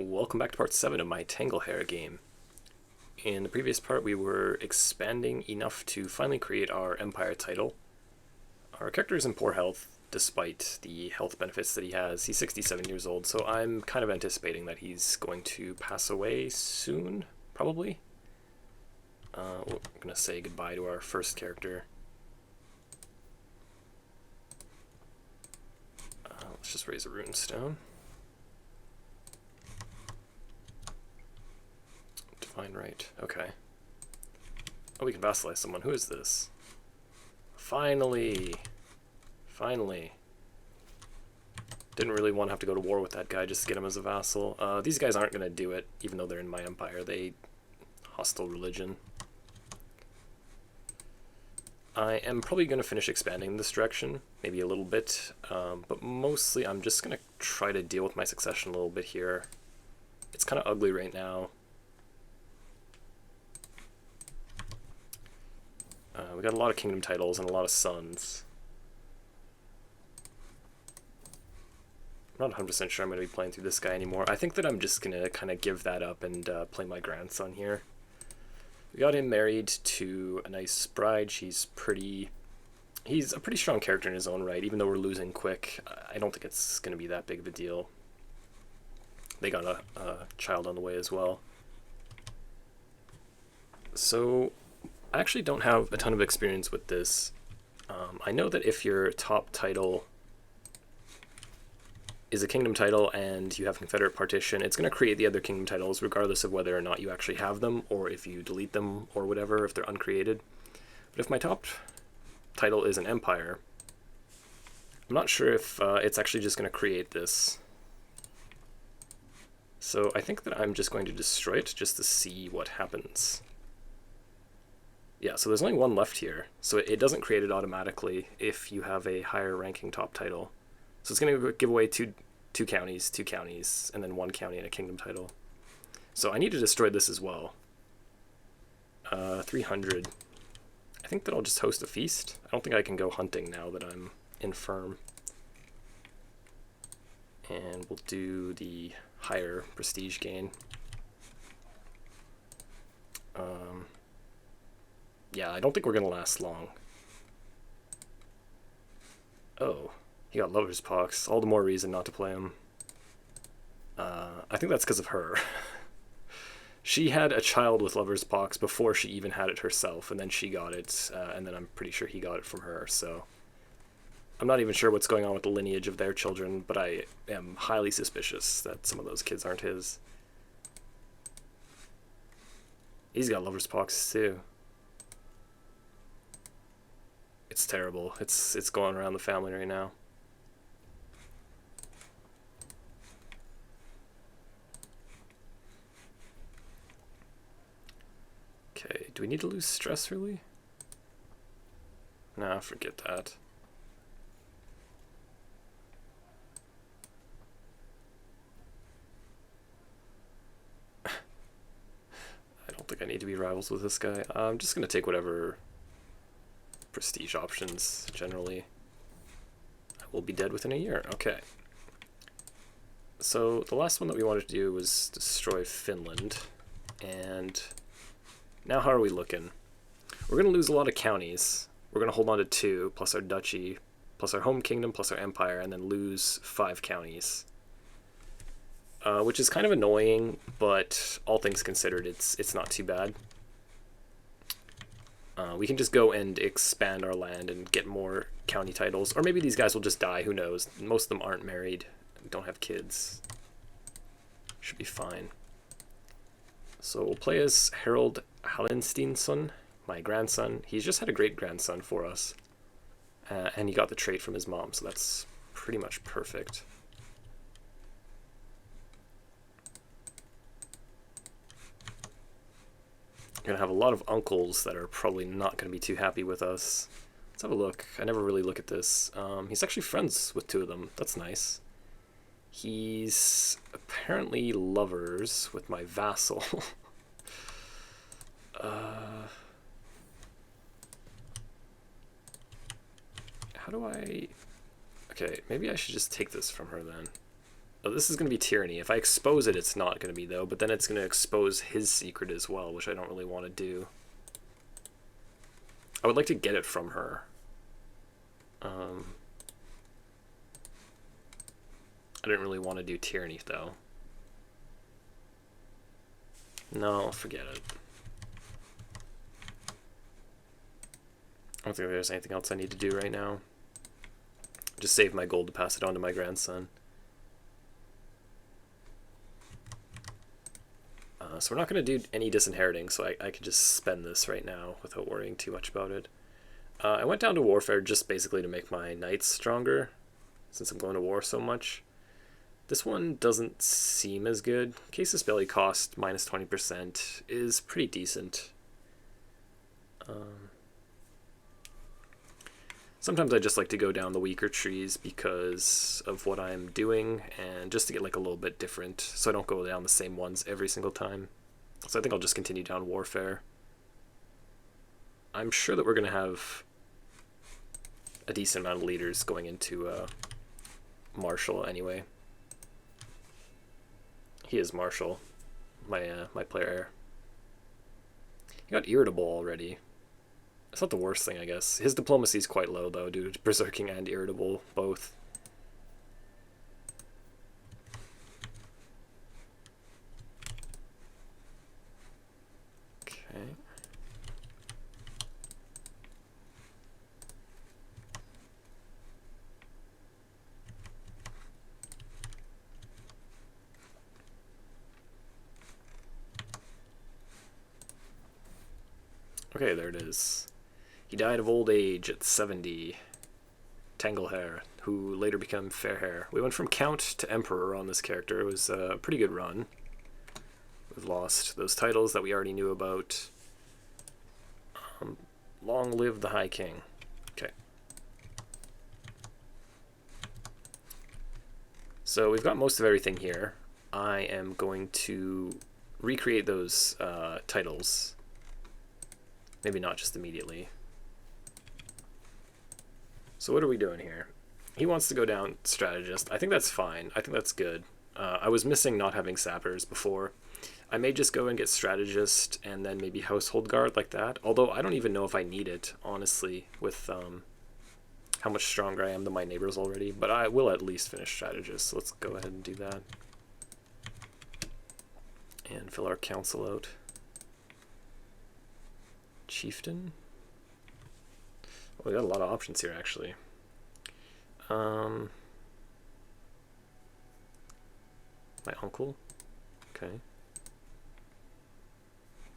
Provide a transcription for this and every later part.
Welcome back to part 7 of my Tanglehair game. In the previous part we were expanding enough to finally create our Empire title. Our character is in poor health, despite the health benefits that he has. He's 67 years old, so I'm kind of anticipating that he's going to pass away soon, probably. We're going to say goodbye to our first character. Let's just raise a rune stone. Divine right. Okay. Oh, we can vassalize someone. Who is this? Finally! Finally. Didn't really want to have to go to war with that guy just to get him as a vassal. These guys aren't going to do it, even though they're in my empire. They... hostile religion. I am probably going to finish expanding in this direction, maybe a little bit, but mostly I'm just going to try to deal with my succession a little bit here. It's kind of ugly right now. We got a lot of kingdom titles and a lot of sons. I'm not 100% sure I'm going to be playing through this guy anymore. I think that I'm just going to kind of give that up and play my grandson here. We got him married to a nice bride. He's a pretty strong character in his own right, even though we're losing quick. I don't think it's going to be that big of a deal. They got a child on the way as well. So I actually don't have a ton of experience with this. I know that if your top title is a kingdom title and you have Confederate partition, it's going to create the other kingdom titles regardless of whether or not you actually have them or if you delete them or whatever, if they're uncreated. But if my top title is an empire, I'm not sure if it's actually just going to create this. So I think that I'm just going to destroy it just to see what happens. Yeah, so there's only one left here, so it doesn't create it automatically if you have a higher ranking top title. So it's going to give away two counties, and then one county and a kingdom title. So I need to destroy this as well. 300. I think that I'll just host a feast. I don't think I can go hunting now that I'm infirm. And we'll do the higher prestige gain. Yeah, I don't think we're going to last long. Oh, he got lover's pox. All the more reason not to play him. I think that's because of her. She had a child with lover's pox before she even had it herself, and then she got it, and then I'm pretty sure he got it from her, so... I'm not even sure what's going on with the lineage of their children, but I am highly suspicious that some of those kids aren't his. He's got lover's pox, too. It's terrible. It's going around the family right now. Okay, do we need to lose stress, really? Nah, forget that. I don't think I need to be rivals with this guy. I'm just going to take whatever prestige options, generally. I will be dead within a year. Okay. So the last one that we wanted to do was destroy Finland. And now how are we looking? We're going to lose a lot of counties. We're going to hold on to 2, plus our duchy, plus our home kingdom, plus our empire, and then lose 5 counties. Which is kind of annoying, but all things considered, it's not too bad. We can just go and expand our land and get more county titles. Or maybe these guys will just die, who knows. Most of them aren't married, don't have kids. Should be fine. So we'll play as Harald Hallensteinsson, my grandson. He's just had a great-grandson for us. And he got the trait from his mom, so that's pretty much perfect. We're going to have a lot of uncles that are probably not going to be too happy with us. Let's have a look. I never really look at this. He's actually friends with 2 of them. That's nice. He's apparently lovers with my vassal. How do I... Okay, maybe I should just take this from her then. Oh, this is going to be tyranny. If I expose it, it's not going to be, though, but then it's going to expose his secret as well, which I don't really want to do. I would like to get it from her. I didn't really want to do tyranny, though. No, forget it. I don't think there's anything else I need to do right now. Just save my gold to pass it on to my grandson. So we're not going to do any disinheriting, so I can just spend this right now without worrying too much about it. I went down to warfare just basically to make my knights stronger, since I'm going to war so much. This one doesn't seem as good. Casus Belli cost minus 20% is pretty decent. Sometimes I just like to go down the weaker trees because of what I'm doing and just to get like a little bit different so I don't go down the same ones every single time. So I think I'll just continue down warfare. I'm sure that we're going to have a decent amount of leaders going into Marshall anyway. He is Marshall, my player. He got irritable already. It's not the worst thing, I guess. His diplomacy is quite low, though, due to berserking and irritable, both. Okay. Okay, there it is. He died of old age at 70. Tanglehair, who later became Fairhair. We went from Count to Emperor on this character. It was a pretty good run. We've lost those titles that we already knew about. Long live the High King. Okay. So we've got most of everything here. I am going to recreate those titles. Maybe not just immediately. So what are we doing here? He wants to go down strategist. I think that's fine. I think that's good. I was missing not having sappers before. I may just go and get strategist and then maybe household guard like that. Although I don't even know if I need it, honestly, with how much stronger I am than my neighbors already. But I will at least finish strategist. So let's go ahead and do that. And fill our council out. Chieftain? We got a lot of options here, actually. My uncle. Okay.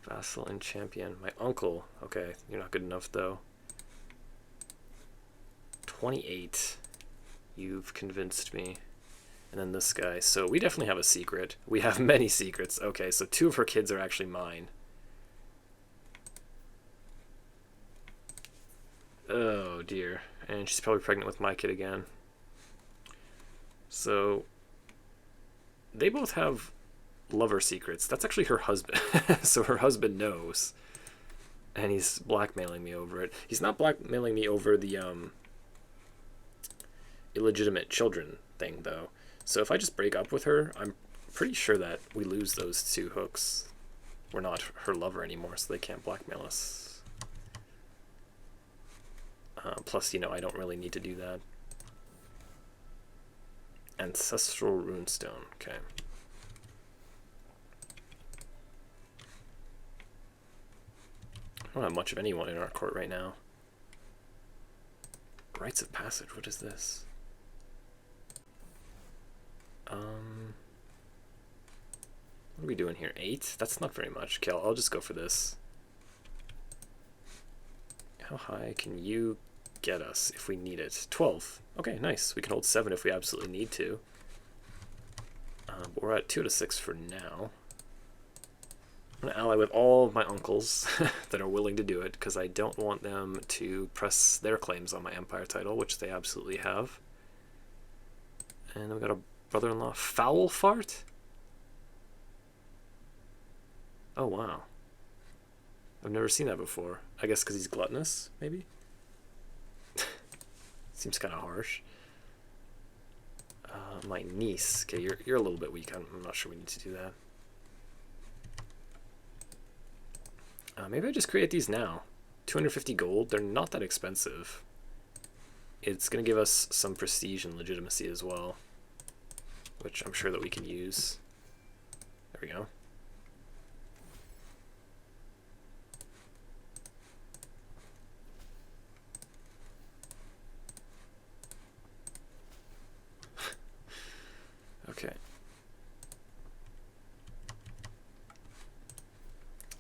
Vassal and champion. My uncle. Okay, you're not good enough, though. 28. You've convinced me. And then this guy. So we definitely have a secret. We have many secrets. Okay, so 2 of her kids are actually mine. Oh dear. And she's probably pregnant with my kid again. So they both have lover secrets. That's actually her husband. So her husband knows. And he's blackmailing me over it. He's not blackmailing me over the illegitimate children thing, though. So if I just break up with her, I'm pretty sure that we lose those 2 hooks. We're not her lover anymore, so they can't blackmail us. Plus, you know, I don't really need to do that. Ancestral runestone. Okay. I don't have much of anyone in our court right now. Rites of passage. What is this? What are we doing here? 8? That's not very much. Okay, I'll just go for this. How high can you get us if we need it? 12. Okay, nice. We can hold 7 if we absolutely need to. But we're at 2 to 6 for now. I'm going to ally with all of my uncles that are willing to do it, because I don't want them to press their claims on my empire title, which they absolutely have. And then we've got a brother-in-law. Foul fart? Oh, wow. I've never seen that before. I guess because he's gluttonous, maybe? Seems kind of harsh. My niece. Okay, you're a little bit weak. I'm not sure we need to do that. Maybe I just create these now. 250 gold. They're not that expensive. It's going to give us some prestige and legitimacy as well, which I'm sure that we can use. There we go. Okay.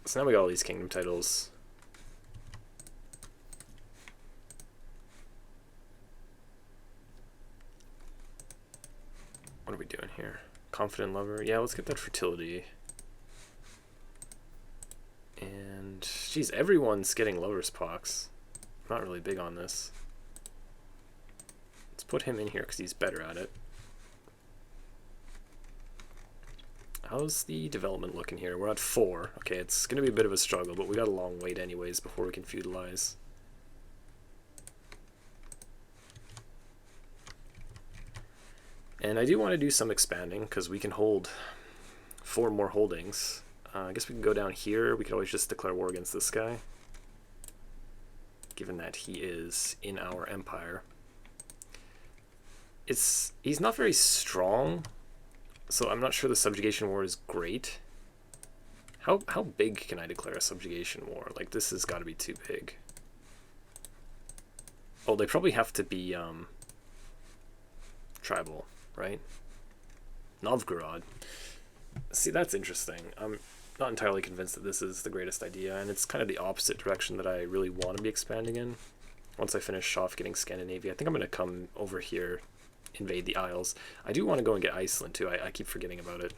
So now we got all these kingdom titles. What are we doing here? Confident lover. Yeah, let's get that fertility. And geez, everyone's getting lover's pox. I'm not really big on this. Let's put him in here because he's better at it. How's the development looking here? We're at 4. Okay, it's going to be a bit of a struggle, but we got a long wait anyways before we can feudalize. And I do want to do some expanding because we can hold 4 more holdings. I guess we can go down here. We could always just declare war against this guy, given that he is in our empire. He's not very strong, so I'm not sure the subjugation war is great. How big can I declare a subjugation war? Like, this has got to be too big. Oh, they probably have to be tribal, right? Novgorod. See, that's interesting. I'm not entirely convinced that this is the greatest idea, and it's kind of the opposite direction that I really want to be expanding in. Once I finish off getting Scandinavia, I think I'm going to come over here, invade the Isles. I do want to go and get Iceland too. I keep forgetting about it.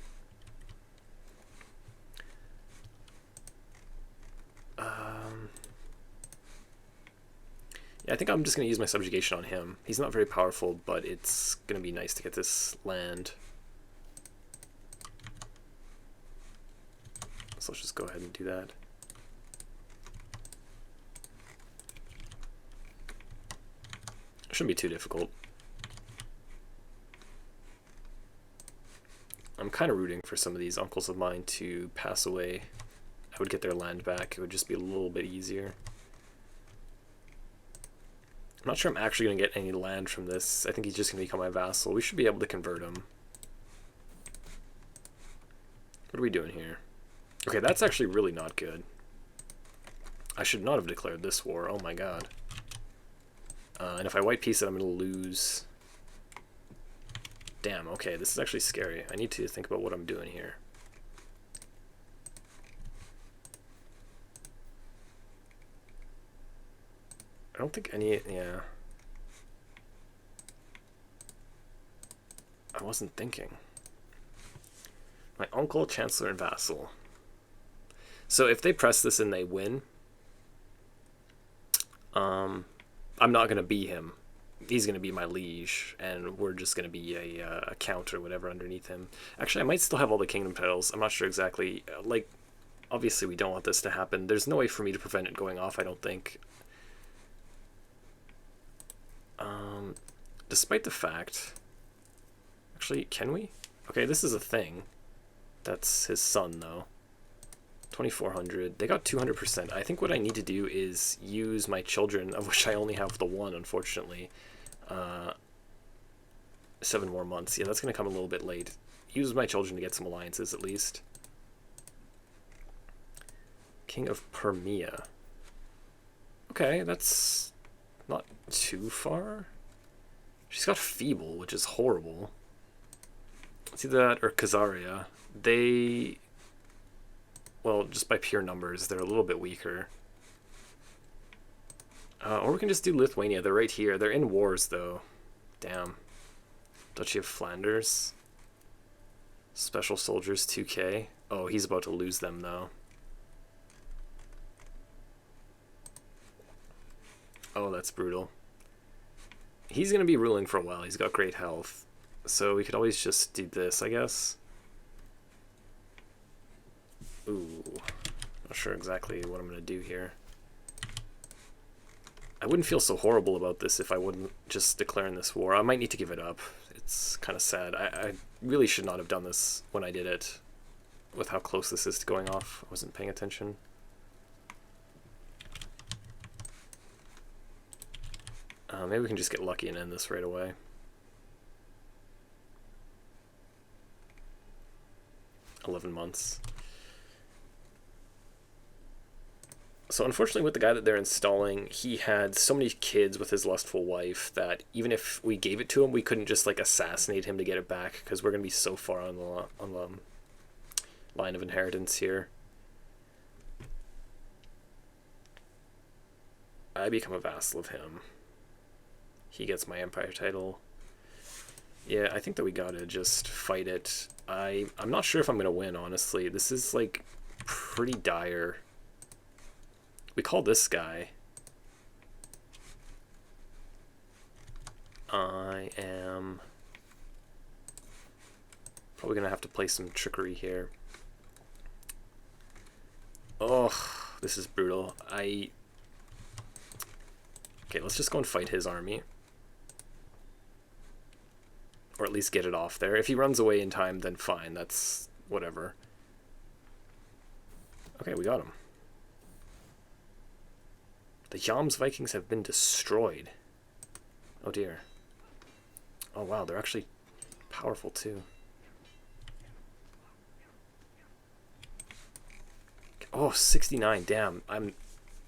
Yeah, I think I'm just going to use my subjugation on him. He's not very powerful, but it's going to be nice to get this land. So let's just go ahead and do that. It shouldn't be too difficult. I'm kind of rooting for some of these uncles of mine to pass away. I would get their land back. It would just be a little bit easier. I'm not sure I'm actually going to get any land from this. I think he's just going to become my vassal. We should be able to convert him. What are we doing here? Okay, that's actually really not good. I should not have declared this war. Oh my god. And if I white piece it, I'm going to lose. Damn, okay, this is actually scary. I need to think about what I'm doing here. I don't think any, yeah. I wasn't thinking. My uncle, chancellor, and vassal. So if they press this and they win, I'm not going to be him. He's going to be my liege, and we're just going to be a count or whatever underneath him. Actually, I might still have all the kingdom titles. I'm not sure exactly. Like, obviously we don't want this to happen. There's no way for me to prevent it going off, I don't think. Despite the fact... Actually, can we? Okay, this is a thing. That's his son, though. 2,400. They got 200%. I think what I need to do is use my children, of which I only have the one, unfortunately. 7 more months. Yeah, that's going to come a little bit late. Use my children to get some alliances, at least. King of Permia. Okay, that's not too far. She's got Feeble, which is horrible. It's either that or Khazaria. They... Well, just by pure numbers, they're a little bit weaker. Or we can just do Lithuania. They're right here. They're in wars, though. Damn. Duchy of Flanders. Special Soldiers, 2k. Oh, he's about to lose them, though. Oh, that's brutal. He's going to be ruling for a while. He's got great health. So we could always just do this, I guess. Ooh. Not sure exactly what I'm going to do here. I wouldn't feel so horrible about this if I wouldn't just declaring this war. I might need to give it up. It's kind of sad. I really should not have done this when I did it, with how close this is to going off. I wasn't paying attention. Maybe we can just get lucky and end this right away. $11 months. So unfortunately with the guy that they're installing, he had so many kids with his lustful wife that even if we gave it to him, we couldn't just like assassinate him to get it back, because we're going to be so far on the line of inheritance here. I become a vassal of him. He gets my empire title. Yeah, I think that we gotta just fight it. I'm not sure if I'm gonna win, honestly. This is like pretty dire. We call this guy. I am probably gonna have to play some trickery here. Oh, this is brutal. Okay, let's just go and fight his army. Or at least get it off there. If he runs away in time, then fine. That's whatever. Okay, we got him. The Yams Vikings have been destroyed. Oh dear. Oh wow, they're actually powerful too. Oh, 69, damn. I'm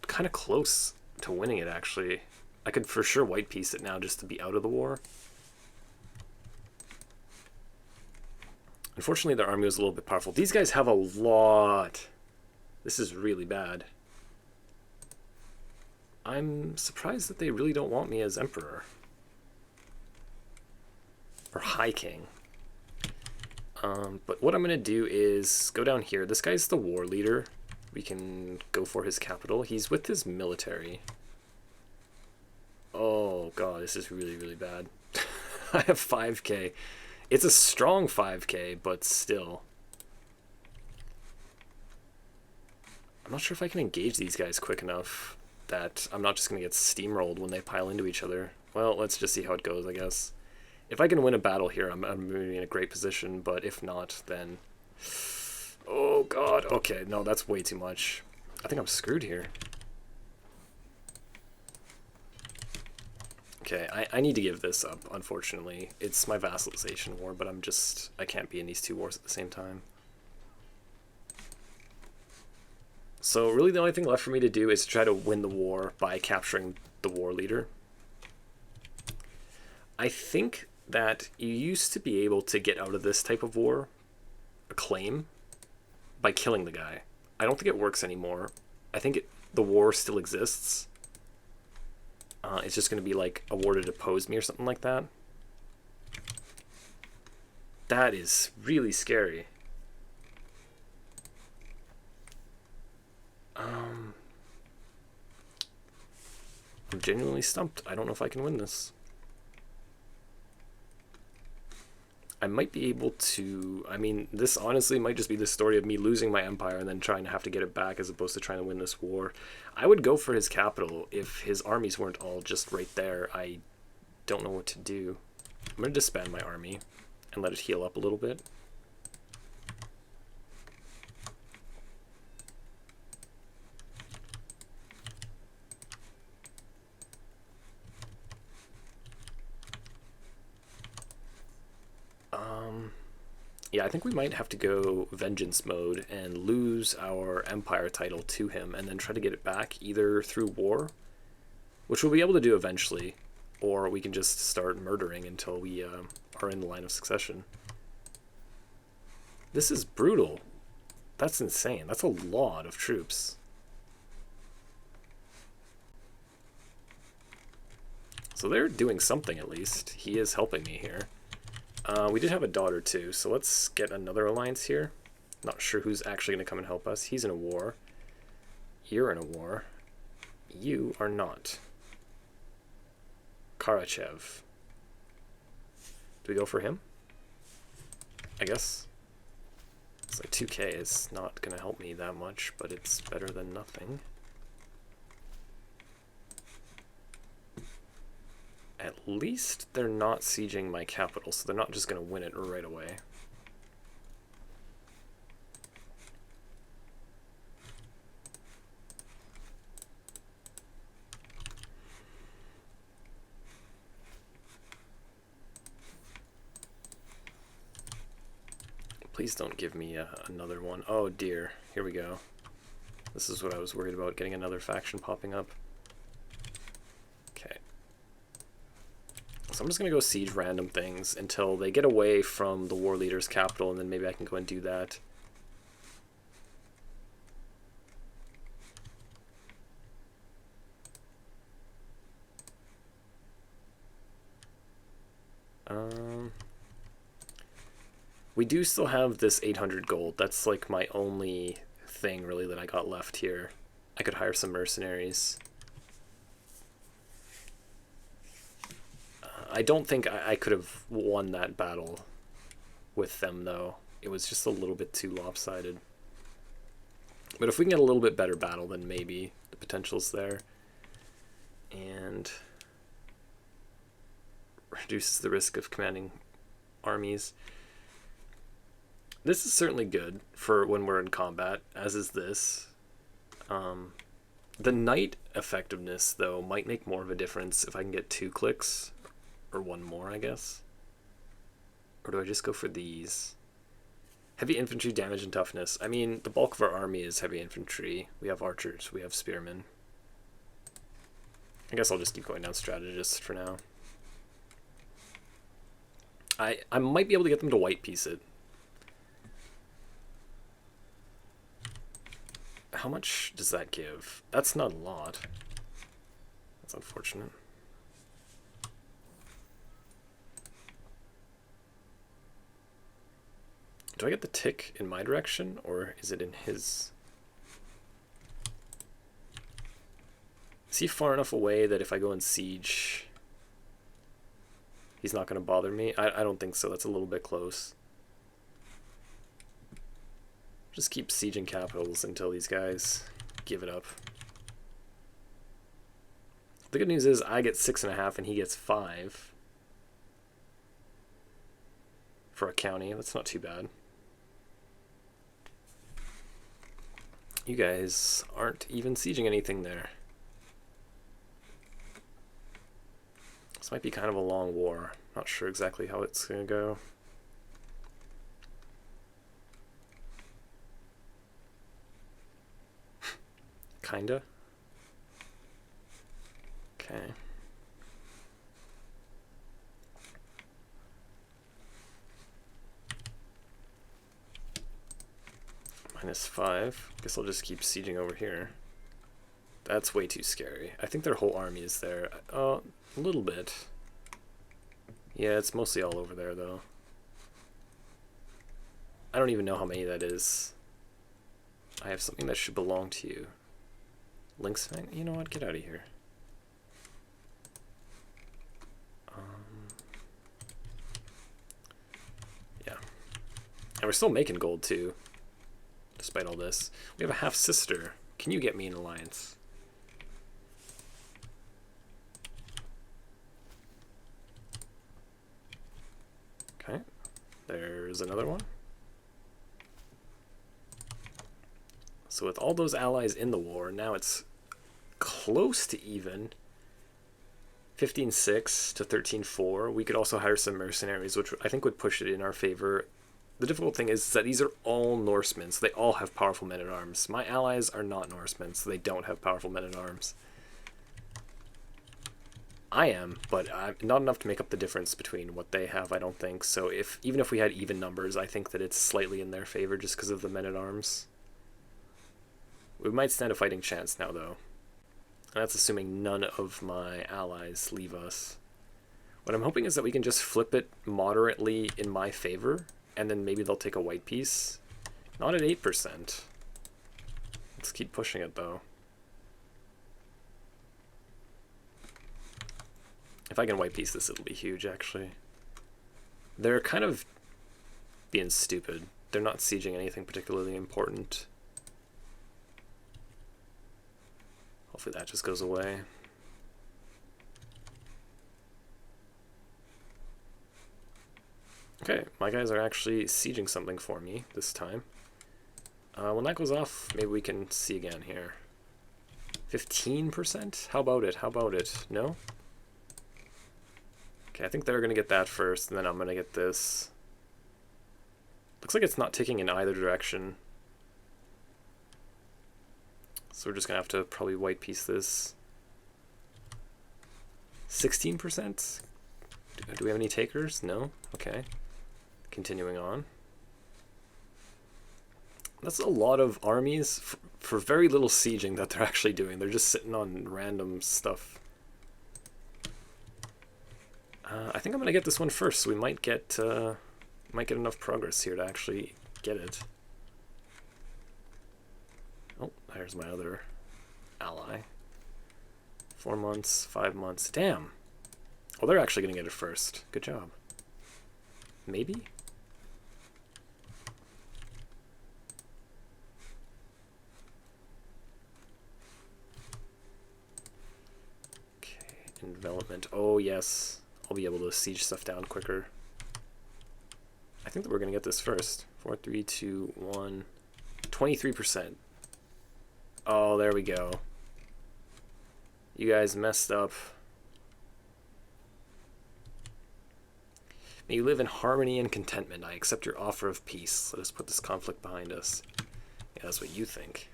kind of close to winning it, actually. I could for sure white piece it now just to be out of the war. Unfortunately, their army was a little bit powerful. These guys have a lot. This is really bad. I'm surprised that they really don't want me as emperor. Or high king. But what I'm going to do is go down here. This guy's the war leader. We can go for his capital. He's with his military. Oh god, this is really, really bad. I have 5k. It's a strong 5k, but still. I'm not sure if I can engage these guys quick enough that I'm not just going to get steamrolled when they pile into each other. Well, let's just see how it goes, I guess. If I can win a battle here, I'm in a great position, but if not, then... Oh god, okay, no, that's way too much. I think I'm screwed here. Okay, I need to give this up, unfortunately. It's my vassalization war, but I can't be in these two wars at the same time. So really the only thing left for me to do is to try to win the war by capturing the war leader. I think that you used to be able to get out of this type of war, a claim, by killing the guy. I don't think it works anymore. I think the war still exists. It's just going to be like a war to depose me or something like that. That is really scary. I'm genuinely stumped. I don't know if I can win this. I might be able to... I mean, this honestly might just be the story of me losing my empire and then trying to have to get it back as opposed to trying to win this war. I would go for his capital if his armies weren't all just right there. I don't know what to do. I'm going to disband my army and let it heal up a little bit. Yeah, I think we might have to go vengeance mode and lose our empire title to him and then try to get it back either through war, which we'll be able to do eventually, or we can just start murdering until we are in the line of succession. This is brutal. That's insane. That's a lot of troops. So they're doing something at least. He is helping me here. We did have a daughter too, so let's get another alliance here. Not sure who's actually going to come and help us. He's in a war. You're in a war. You are not. Karachev. Do we go for him? I guess. It's like 2k is not going to help me that much, but it's better than nothing. At At least they're not sieging my capital, so they're not just going to win it right away. Please don't give me another one. Oh dear, here we go. This is what I was worried about, getting another faction popping up. Okay. So I'm just going to go siege random things until they get away from the war leader's capital, and then maybe I can go and do that. We do still have this 800 gold. That's like my only thing really that I got left here. I could hire some mercenaries. I don't think I could have won that battle with them though. It was just a little bit too lopsided. But if we can get a little bit better battle, then maybe the potential's there. And reduces the risk of commanding armies. This is certainly good for when we're in combat, as is this. The knight effectiveness, though, might make more of a difference if I can get 2 clicks. Or 1 more, I guess. Or do I just go for these? Heavy infantry damage and toughness. I mean, the bulk of our army is heavy infantry. We have archers, we have spearmen. I guess I'll just keep going down strategist for now. I might be able to get them to white piece it. How much does that give? That's not a lot. That's unfortunate. Do I get the tick in my direction, or is it in his? Is he far enough away that if I go and siege, he's not going to bother me? I don't think so. That's a little bit close. Just keep sieging capitals until these guys give it up. The good news is I get 6.5 and he gets 5 for a county. That's not too bad. You guys aren't even sieging anything there. This might be kind of a long war. Not sure exactly how it's going to go. Kinda. Okay. -5. Guess I'll just keep sieging over here. That's way too scary. I think their whole army is there. A little bit. Yeah, it's mostly all over there, though. I don't even know how many that is. I have something that should belong to you. Lynx Fang? You know what? Get out of here. Yeah. And we're still making gold, too. Despite all this. We have a half-sister. Can you get me an alliance? Okay. There's another one. So with all those allies in the war, now it's close to even. 15-6 to 13-4. We could also hire some mercenaries, which I think would push it in our favor. The difficult thing is that these are all Norsemen, so they all have powerful men-at-arms. My allies are not Norsemen, so they don't have powerful men-at-arms. I am, but I'm not enough to make up the difference between what they have, I don't think. So even if we had even numbers, I think that it's slightly in their favor just because of the men-at-arms. We might stand a fighting chance now, though. And that's assuming none of my allies leave us. What I'm hoping is that we can just flip it moderately in my favor, and then maybe they'll take a white piece. Not at 8%. Let's keep pushing it, though. If I can white piece this, it'll be huge, actually. They're kind of being stupid. They're not sieging anything particularly important. Hopefully that just goes away. Okay, my guys are actually sieging something for me this time. When that goes off, maybe we can see again here. 15%? How about it? How about it? No? Okay, I think they're going to get that first, and then I'm going to get this. Looks like it's not ticking in either direction. So we're just going to have to probably white piece this. 16%? Do we have any takers? No? Okay. Continuing on. That's a lot of armies for very little sieging that they're actually doing. They're just sitting on random stuff. I think I'm going to get this one first, so we might get enough progress here to actually get it. Oh, there's my other ally. 4 months, 5 months. Damn. Oh, they're actually going to get it first. Good job. Maybe? Development. Oh, yes. I'll be able to siege stuff down quicker. I think that we're going to get this first. 4, 3, 2, 1. 23%. Oh, there we go. You guys messed up. May you live in harmony and contentment. I accept your offer of peace. Let us put this conflict behind us. Yeah, that's what you think.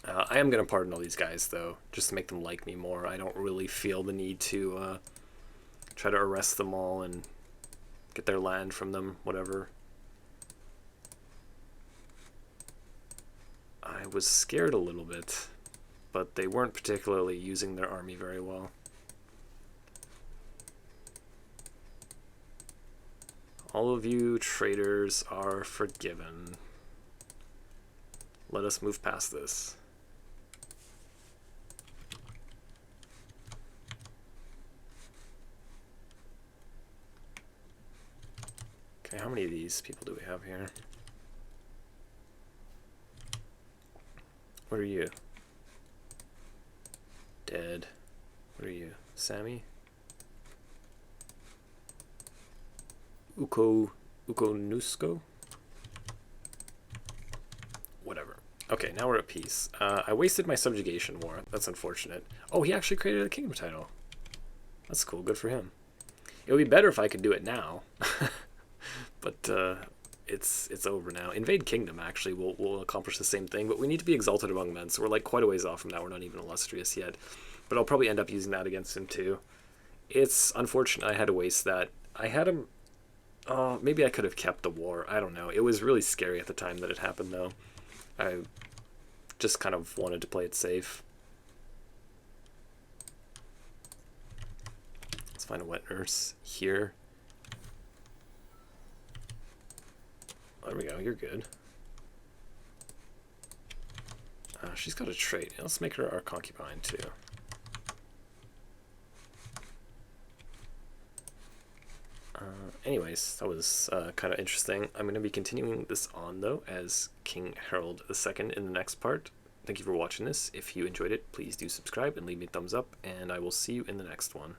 I am going to pardon all these guys, though, just to make them like me more. I don't really feel the need to try to arrest them all and get their land from them, whatever. I was scared a little bit, but they weren't particularly using their army very well. All of you traitors are forgiven. Let us move past this. Okay, how many of these people do we have here? What are you? Dead. What are you? Sammy? Ukonusko? Whatever. Okay, now we're at peace. I wasted my subjugation war. That's unfortunate. Oh, he actually created a kingdom title. That's cool. Good for him. It would be better if I could do it now. But it's over now. Invade Kingdom, actually, will accomplish the same thing, but we need to be exalted among men, so we're like quite a ways off from that. We're not even illustrious yet. But I'll probably end up using that against him, too. It's unfortunate I had to waste that. I had him... Oh, maybe I could have kept the war. I don't know. It was really scary at the time that it happened, though. I just kind of wanted to play it safe. Let's find a wet nurse here. There we go, you're good. She's got a trait. Let's make her our concubine, too. Anyways, that was kind of interesting. I'm going to be continuing this on, though, as King Harald II in the next part. Thank you for watching this. If you enjoyed it, please do subscribe and leave me a thumbs up, and I will see you in the next one.